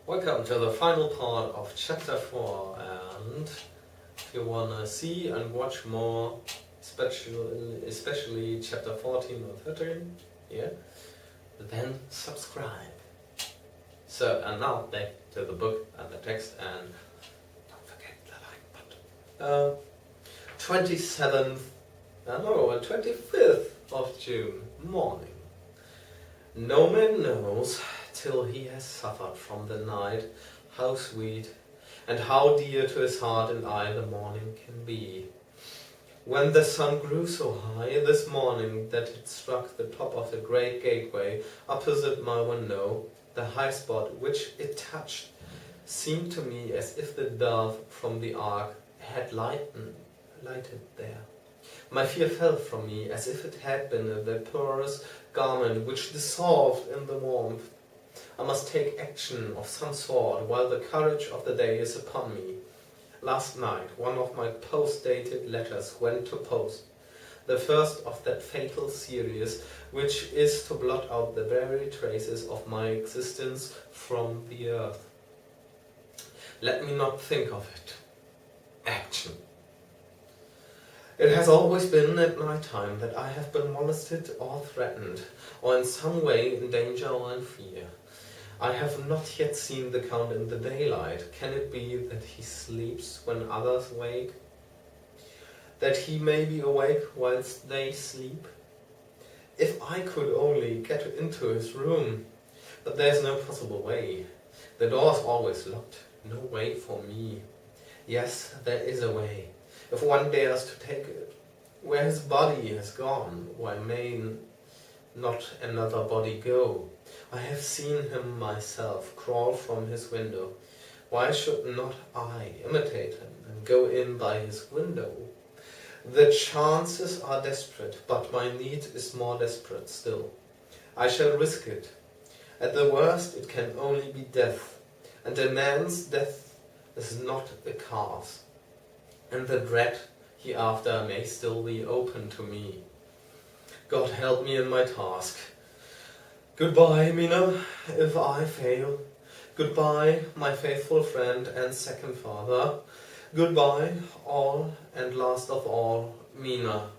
Welcome to the final part of chapter 4, and if you wanna see and watch more, especially chapter 14 or 13, yeah, then subscribe. So, and now back to the book and the text, and don't forget the like button. 25th of June, morning. No man knows till he has suffered from the night how sweet and how dear to his heart and eye the morning can be. When the sun grew so high this morning that it struck the top of the great gateway opposite my window, the high spot which it touched seemed to me as if the dove from the ark had lighted there. My fear fell from me as if it had been a vaporous garment which dissolved in the warmth. I must take action of some sort while the courage of the day is upon me. Last night one of my post-dated letters went to post, the first of that fatal series which is to blot out the very traces of my existence from the earth. Let me not think of it. Action. It has always been at night time that I have been molested or threatened, or in some way in danger or in fear. I have not yet seen the Count in the daylight. Can it be that he sleeps when others wake? That he may be awake whilst they sleep? If I could only get into his room! But there is no possible way. The door is always locked. No way for me. Yes, there is a way. If one dares to take it. Where his body has gone, why may not another body go? I have seen him myself crawl from his window. Why should not I imitate him and go in by his window? The chances are desperate, but my need is more desperate still. I shall risk it. At the worst it can only be death, and a man's death is not a calf's. And the dread hereafter may still be open to me. God help me in my task. Goodbye, Mina, if I fail. Goodbye, my faithful friend and second father. Goodbye, all and last of all, Mina.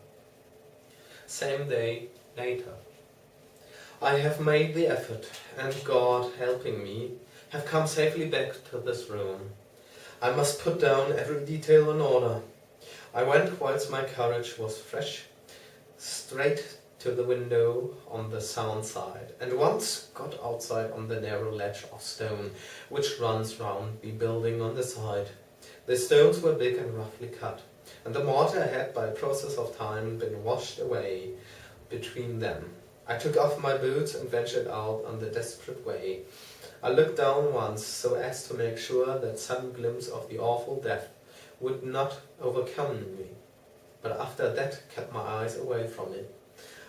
Same day later. I have made the effort, and God helping me, have come safely back to this room. I must put down every detail in order. I went whilst my courage was fresh, straight to the window on the sound side, and once got outside on the narrow ledge of stone which runs round the building on the side. The stones were big and roughly cut, and the mortar had by process of time been washed away between them. I took off my boots and ventured out on the desperate way. I looked down once so as to make sure that some glimpse of the awful death would not overcome me, but after that kept my eyes away from it.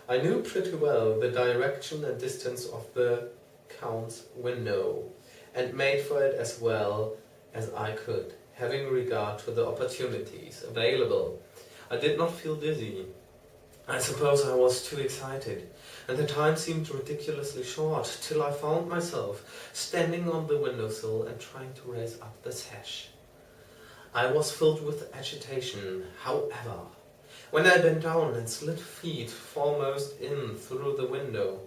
I knew pretty well the direction and distance of the Count's window, and made for it as well as I could, having regard to the opportunities available. I did not feel dizzy. I suppose I was too excited, and the time seemed ridiculously short, till I found myself standing on the windowsill and trying to raise up the sash. I was filled with agitation, however, when I bent down and slid feet foremost in through the window.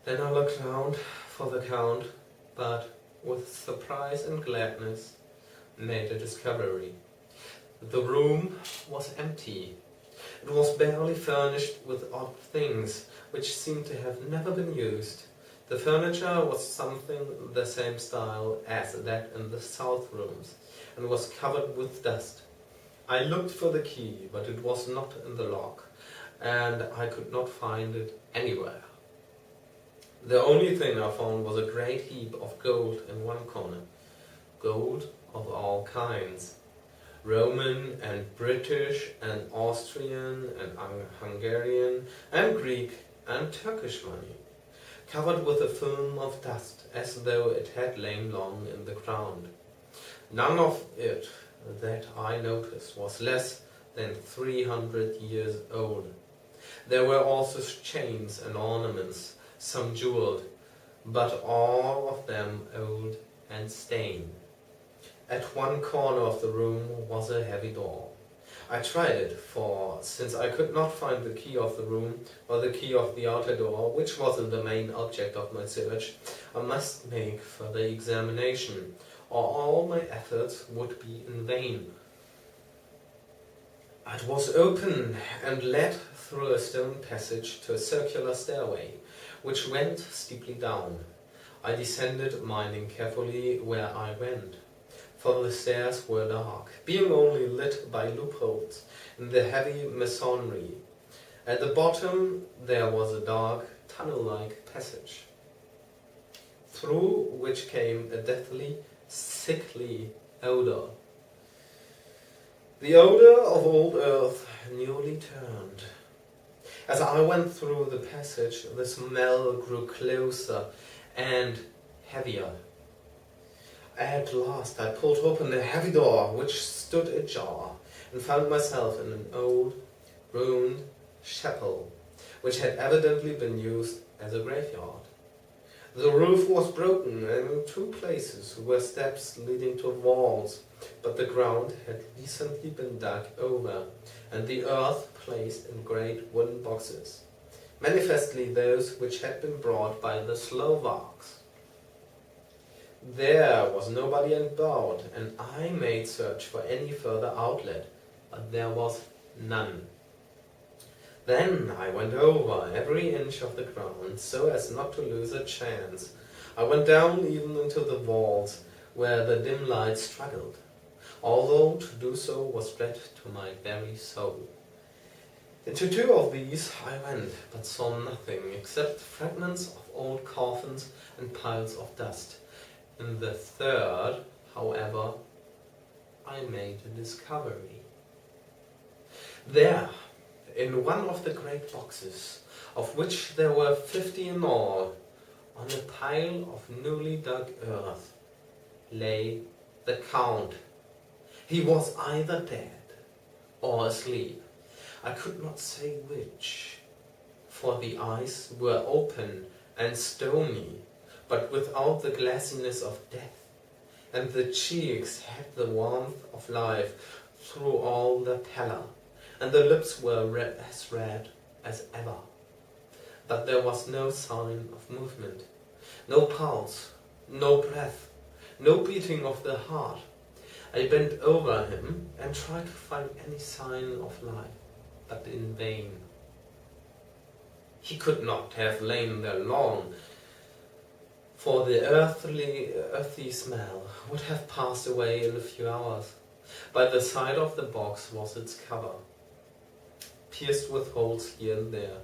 Then I looked round for the Count, but with surprise and gladness made a discovery. The room was empty. It was barely furnished with odd things, which seemed to have never been used. The furniture was something the same style as that in the south rooms, and was covered with dust. I looked for the key, but it was not in the lock, and I could not find it anywhere. The only thing I found was a great heap of gold in one corner. Gold of all kinds. Roman and British and Austrian and Hungarian and Greek and Turkish money, covered with a film of dust as though it had lain long in the ground. None of it that I noticed was less than 300 years old. There were also chains and ornaments, some jeweled, but all of them old stain. At one corner of the room was a heavy door. I tried it, for since I could not find the key of the room or the key of the outer door, which was the main object of my search, I must make further examination, or all my efforts would be in vain. It was open and led through a stone passage to a circular stairway, which went steeply down. I descended, minding carefully where I went, for the stairs were dark, being only lit by loopholes in the heavy masonry. At the bottom there was a dark, tunnel-like passage, through which came a deathly, sickly odor. The odor of old earth newly turned. As I went through the passage, the smell grew closer and heavier. At last I pulled open the heavy door, which stood ajar, and found myself in an old, ruined chapel, which had evidently been used as a graveyard. The roof was broken, and in two places were steps leading to walls, but the ground had recently been dug over, and the earth placed in great wooden boxes, manifestly those which had been brought by the Slovaks. There was nobody about, and I made search for any further outlet, but there was none. Then I went over every inch of the ground, so as not to lose a chance. I went down even into the walls, where the dim light struggled, although to do so was dread to my very soul. Into two of these I went, but saw nothing except fragments of old coffins and piles of dust. In the third, however, I made a discovery. There, in one of the great boxes, of which there were 50 in all, on a pile of newly dug earth, lay the Count. He was either dead or asleep. I could not say which, for the eyes were open and stony, but without the glassiness of death, and the cheeks had the warmth of life through all their pallor, and the lips were red as ever. But there was no sign of movement, no pulse, no breath, no beating of the heart. I bent over him and tried to find any sign of life, but in vain. He could not have lain there long, for the earthy smell would have passed away in a few hours. By the side of the box was its cover, pierced with holes here and there.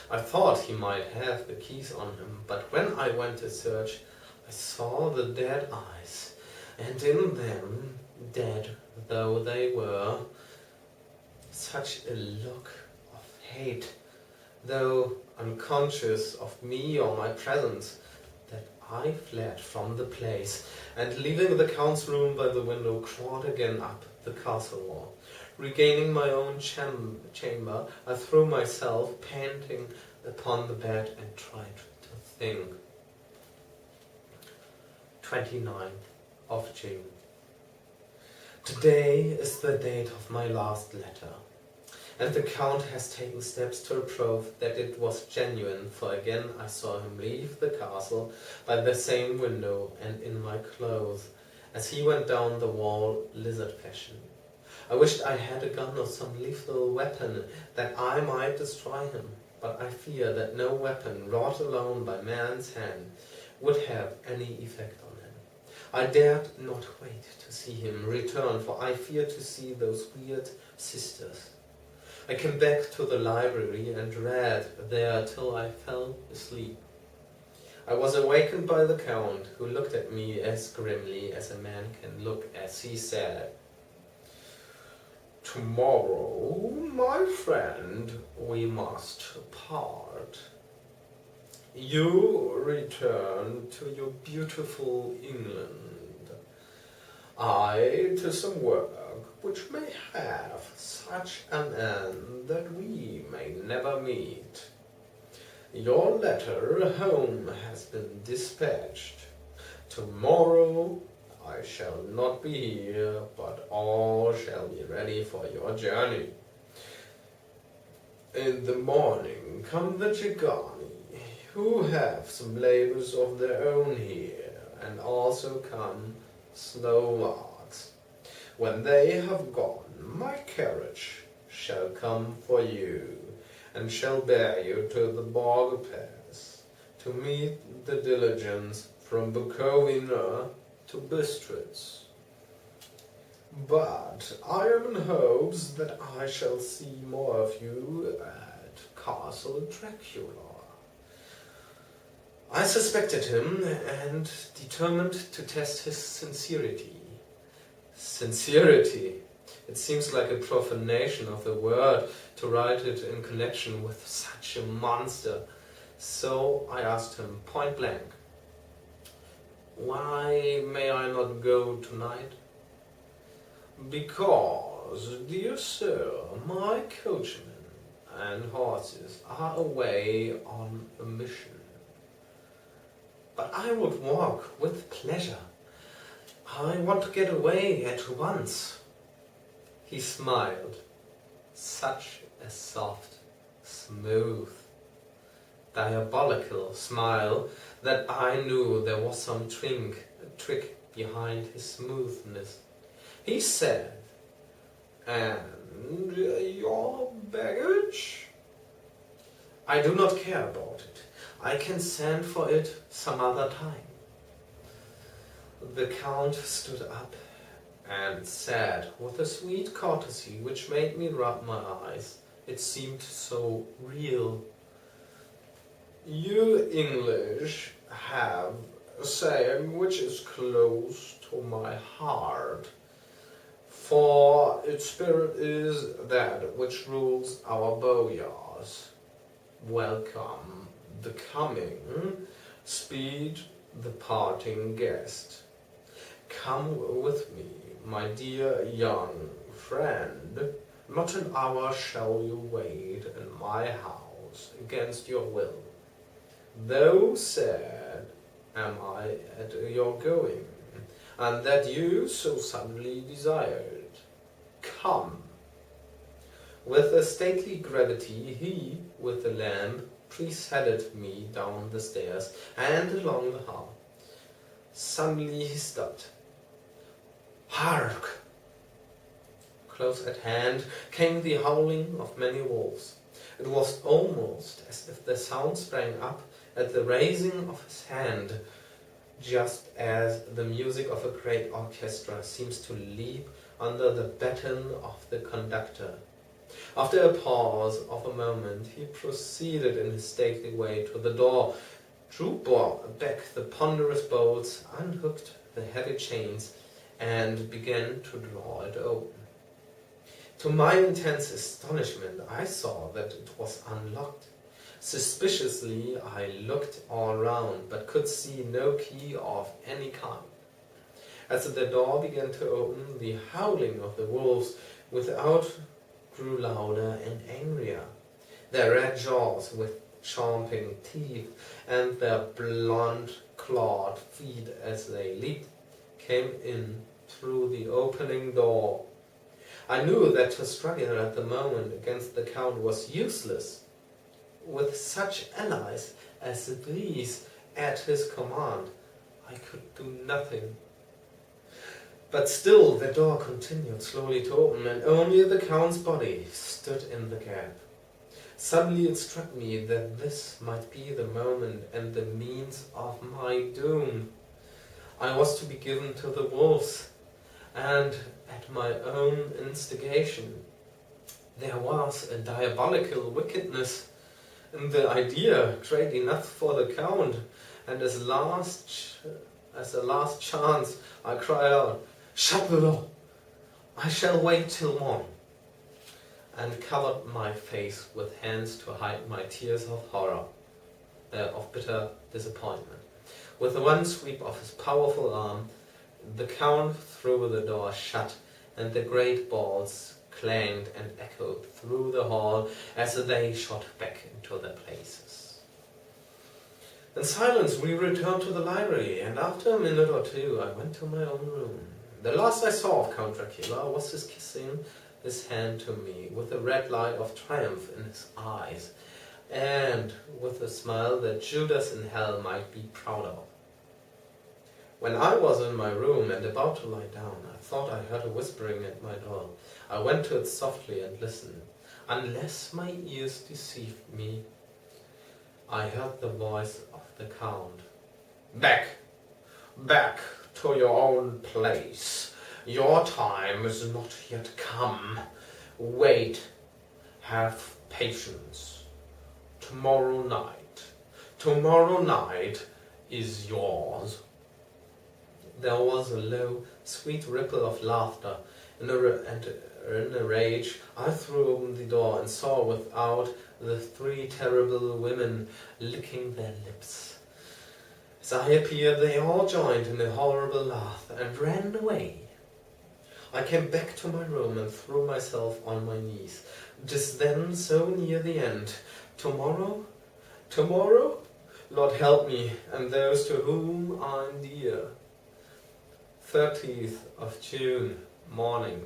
I thought he might have the keys on him, but when I went to search, I saw the dead eyes, and in them, dead though they were, such a look of hate, though unconscious of me or my presence, that I fled from the place, and leaving the Count's room by the window, crawled again up the castle wall. Regaining my own chamber, I threw myself, panting, upon the bed and tried to think. 29th of June. Today is the date of my last letter, and the Count has taken steps to prove that it was genuine, for again I saw him leave the castle by the same window and in my clothes, as he went down the wall lizard fashion. I wished I had a gun or some lethal weapon, that I might destroy him, but I fear that no weapon wrought alone by man's hand would have any effect on him. I dared not wait to see him return, for I feared to see those weird sisters. I came back to the library and read there till I fell asleep. I was awakened by the Count, who looked at me as grimly as a man can look, as he said, "Tomorrow, my friend, we must part. You return to your beautiful England, I to some work which may have such an end that we may never meet. Your letter home has been dispatched. Tomorrow I shall not be here, but all shall be ready for your journey. In the morning come the Gigani, who have some labors of their own here, and also come snowmarks. When they have gone, my carriage shall come for you, and shall bear you to the border pass, to meet the diligence from Bukowina to Bistritz. But I am in hopes that I shall see more of you at Castle Dracula. I suspected him and determined to test his sincerity. Sincerity. It seems like a profanation of the word to write it in connection with such a monster. So I asked him point blank, "Why may I not go tonight?" "Because, dear sir, my coachman and horses are away on a mission." "But I would walk with pleasure. I want to get away at once." He smiled. Such a soft, smooth, diabolical smile that I knew there was some trick behind his smoothness. He said, "And your baggage?" "I do not care about it. I can send for it some other time." The Count stood up and said, with a sweet courtesy which made me rub my eyes, it seemed so real, "You English have a saying which is close to my heart, for its spirit is that which rules our boyars. Welcome the coming, speed the parting guest. Come with me, my dear young friend. Not an hour shall you wait in my house against your will. Though sad am I at your going, and that you so suddenly desired. Come." With a stately gravity, he, with the lamp, preceded me down the stairs and along the hall. Suddenly he stopped. "Hark!" Close at hand came the howling of many wolves. It was almost as if the sound sprang up at the raising of his hand, just as the music of a great orchestra seems to leap under the baton of the conductor. After a pause of a moment, he proceeded in his stately way to the door, drew back the ponderous bolts, unhooked the heavy chains, and began to draw it open. To my intense astonishment, I saw that it was unlocked. Suspiciously, I looked all round, but could see no key of any kind. As the door began to open, the howling of the wolves without grew louder and angrier. Their red jaws with champing teeth and their blunt clawed feet as they leaped came in through the opening door. I knew that to struggle at the moment against the Count was useless. With such allies as these at his command, I could do nothing. But still the door continued slowly to open, and only the Count's body stood in the gap. Suddenly it struck me that this might be the moment and the means of my doom. I was to be given to the wolves, and at my own instigation. There was a diabolical wickedness in the idea, great enough for the Count, and as a last chance I cried out, "Shut the door! I shall wait till morning," and covered my face with hands to hide my tears of horror, of bitter disappointment. With one sweep of his powerful arm, the Count threw the door shut, and the great bolts clanged and echoed through the hall as they shot back into their places. In silence we returned to the library, and after a minute or two I went to my own room. The last I saw of Count Dracula was his kissing his hand to me, with a red light of triumph in his eyes, and with a smile that Judas in hell might be proud of. When I was in my room and about to lie down, I thought I heard a whispering at my door. I went to it softly and listened. Unless my ears deceived me, I heard the voice of the Count. Back! Back to your own place. Your time is not yet come. Wait. Have patience. Tomorrow night is yours. There was a low, sweet ripple of laughter. In a rage, I threw open the door and saw without the three terrible women licking their lips. As I appeared, they all joined in a horrible laugh and ran away. I came back to my room and threw myself on my knees. Just then, so near the end. Tomorrow? Lord help me, and those to whom I'm dear. 30th of June, morning.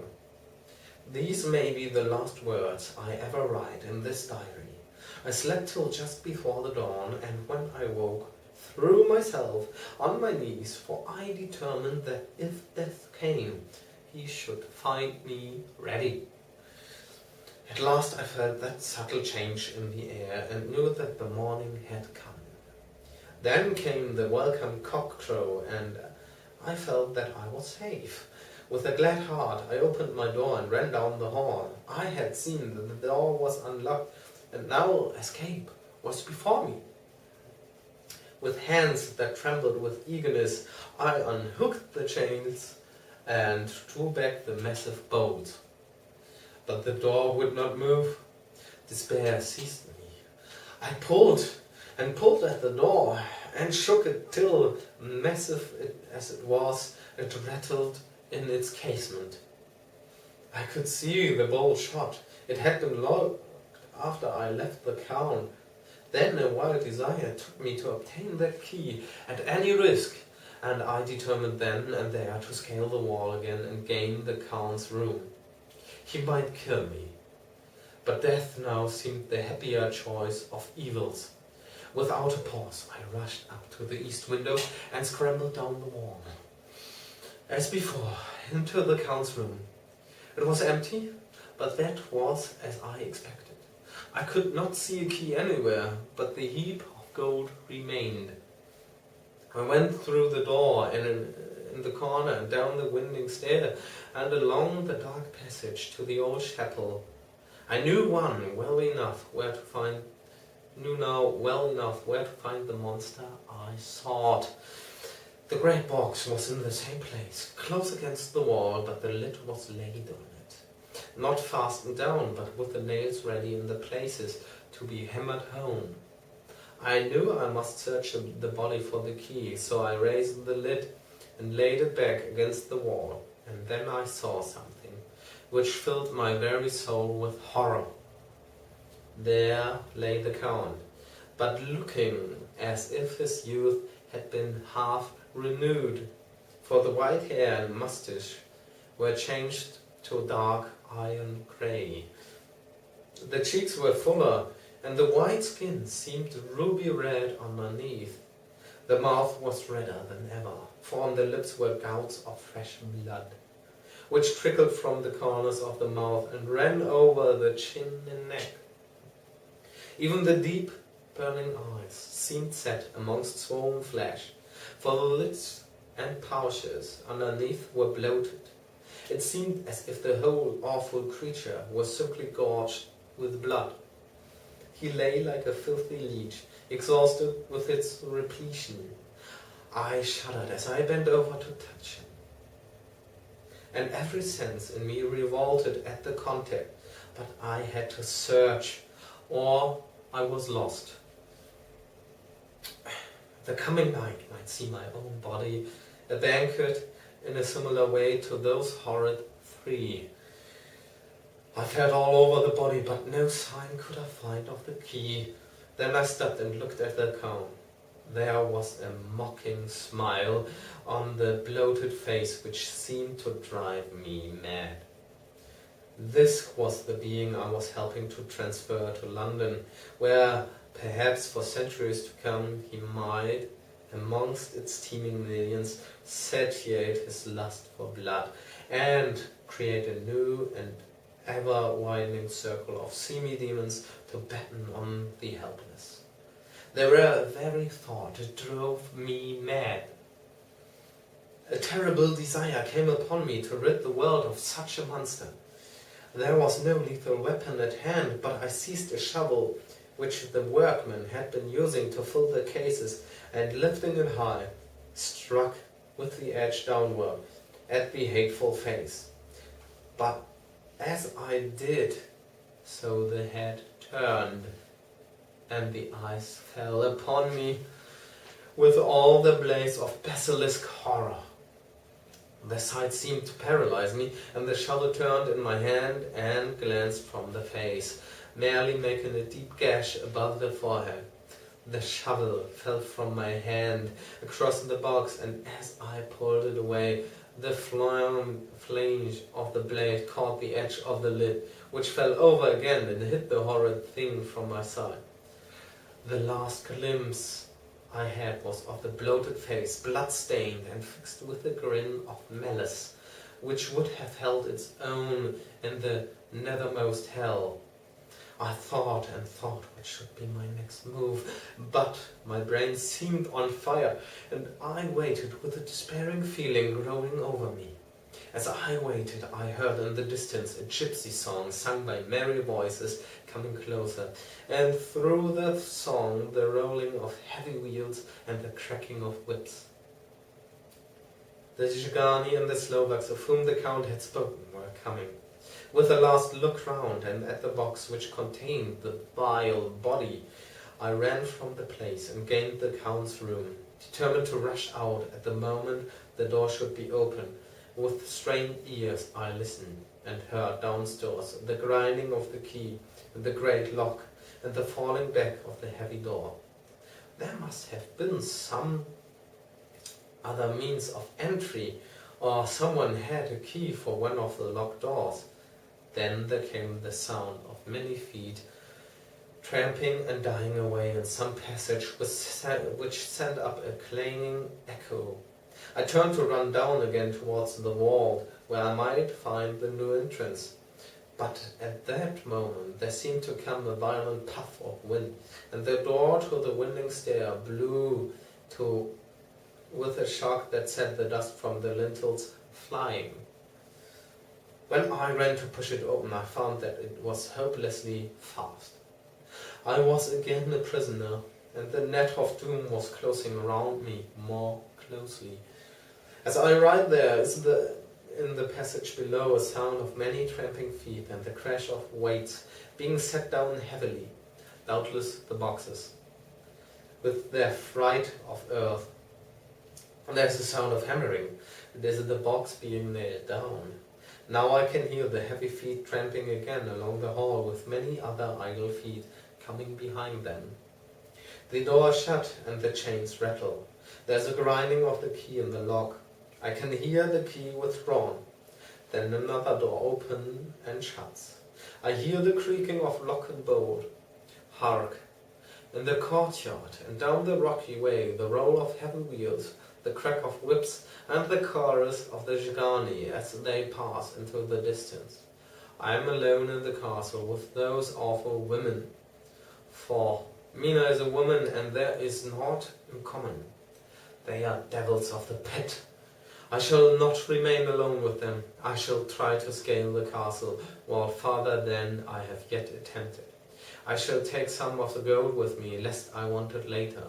These may be the last words I ever write in this diary. I slept till just before the dawn, and when I woke, threw myself on my knees, for I determined that if death came, he should find me ready. At last I felt that subtle change in the air, and knew that the morning had come. Then came the welcome cockcrow, and I felt that I was safe. With a glad heart I opened my door and ran down the hall. I had seen that the door was unlocked, and now escape was before me. With hands that trembled with eagerness, I unhooked the chains and drew back the massive bolts. But the door would not move. Despair seized me. I pulled at the door and shook it till, massive as it was, it rattled in its casement. I could see the bolt shot. It had been locked after I left the Count. Then a wild desire took me to obtain that key at any risk, and I determined then and there to scale the wall again and gain the Count's room. He might kill me, but death now seemed the happier choice of evils. Without a pause, I rushed up to the east window and scrambled down the wall. As before, into the Count's room. It was empty, but that was as I expected. I could not see a key anywhere, but the heap of gold remained. I went through the door in the corner and down the winding stair and along the dark passage to the old chapel. I knew now well enough where to find the monster I sought. The great box was in the same place, close against the wall, but the lid was laid on it. Not fastened down, but with the nails ready in the places to be hammered home. I knew I must search the body for the key, so I raised the lid and laid it back against the wall, and then I saw something which filled my very soul with horror. There lay the Count, but looking as if his youth had been half renewed, for the white hair and moustache were changed to dark iron grey. The cheeks were fuller, and the white skin seemed ruby red underneath. The mouth was redder than ever, for on the lips were gouts of fresh blood, which trickled from the corners of the mouth and ran over the chin and neck. Even the deep, burning eyes seemed set amongst swollen flesh, for the lids and pouches underneath were bloated. It seemed as if the whole awful creature was simply gorged with blood. He lay like a filthy leech, exhausted with its repletion. I shuddered as I bent over to touch him, and every sense in me revolted at the contact, but I had to search, or I was lost. The coming night might see my own body, a banquet in a similar way to those horrid three. I felt all over the body, but no sign could I find of the key. Then I stopped and looked at the Count. there was a mocking smile on the bloated face which seemed to drive me mad. This was the being I was helping to transfer to London, where, perhaps for centuries to come, he might, amongst its teeming millions, satiate his lust for blood and create a new and ever-widening circle of semi-demons to batten on the helpless. The very thought drove me mad. A terrible desire came upon me to rid the world of such a monster. There was no lethal weapon at hand, but I seized a shovel which the workmen had been using to fill the cases, and lifting it high, struck with the edge downward at the hateful face. But as I did so, the head turned, and the eyes fell upon me with all the blaze of basilisk horror. The sight seemed to paralyze me, and the shovel turned in my hand and glanced from the face, merely making a deep gash above the forehead. The shovel fell from my hand across the box, and as I pulled it away, the flange of the blade caught the edge of the lid, which fell over again and hit the horrid thing from my side. The last glimpse I had was of the bloated face, blood-stained and fixed with a grin of malice, which would have held its own in the nethermost hell. I thought and thought what should be my next move, but my brain seemed on fire, and I waited with a despairing feeling growing over me. As I waited, I heard in the distance a gypsy song sung by merry voices coming closer, and through the song the rolling of heavy wheels and the cracking of whips. The Zhigani and the Slovaks of whom the Count had spoken were coming. With a last look round and at the box which contained the vile body, I ran from the place and gained the Count's room, determined to rush out at the moment the door should be open. With strained ears I listened, and heard downstairs the grinding of the key in the great lock and the falling back of the heavy door. There must have been some other means of entry, or someone had a key for one of the locked doors. Then there came the sound of many feet tramping and dying away in some passage which sent up a clanging echo. I turned to run down again towards the wall, where I might find the new entrance. But at that moment there seemed to come a violent puff of wind, and the door to the winding stair blew to with a shock that set the dust from the lintels flying. When I ran to push it open, I found that it was hopelessly fast. I was again a prisoner, and the net of doom was closing around me more closely. As I ride there is in the passage below a sound of many tramping feet and the crash of weights being set down heavily, doubtless the boxes, with their freight of earth. And there's a sound of hammering. It is the box being nailed down. Now I can hear the heavy feet tramping again along the hall, with many other idle feet coming behind them. The door shut and the chains rattle. There's a grinding of the key in the lock. I can hear the key withdrawn. Then another door opens and shuts. I hear the creaking of lock and bolt. Hark! In the courtyard and down the rocky way, the roll of heavy wheels, the crack of whips, and the chorus of the Zhigani as they pass into the distance. I am alone in the castle with those awful women. For Mina is a woman, and there is naught in common. They are devils of the pit. I shall not remain alone with them. I shall try to scale the castle, while farther than I have yet attempted. I shall take some of the gold with me, lest I want it later.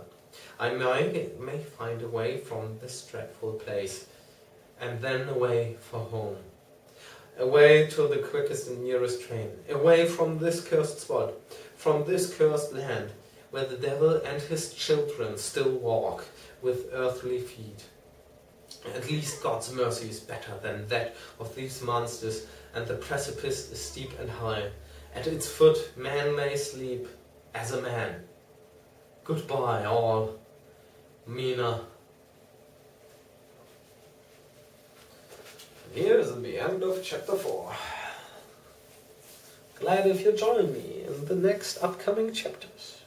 I may find a way from this dreadful place, and then away for home. Away to the quickest and nearest train. Away from this cursed spot, from this cursed land, where the devil and his children still walk with earthly feet. At least God's mercy is better than that of these monsters, and the precipice is steep and high. At its foot man may sleep as a man. Goodbye, all. Mina. Here's the end of chapter 4. Glad if you join me in the next upcoming chapters.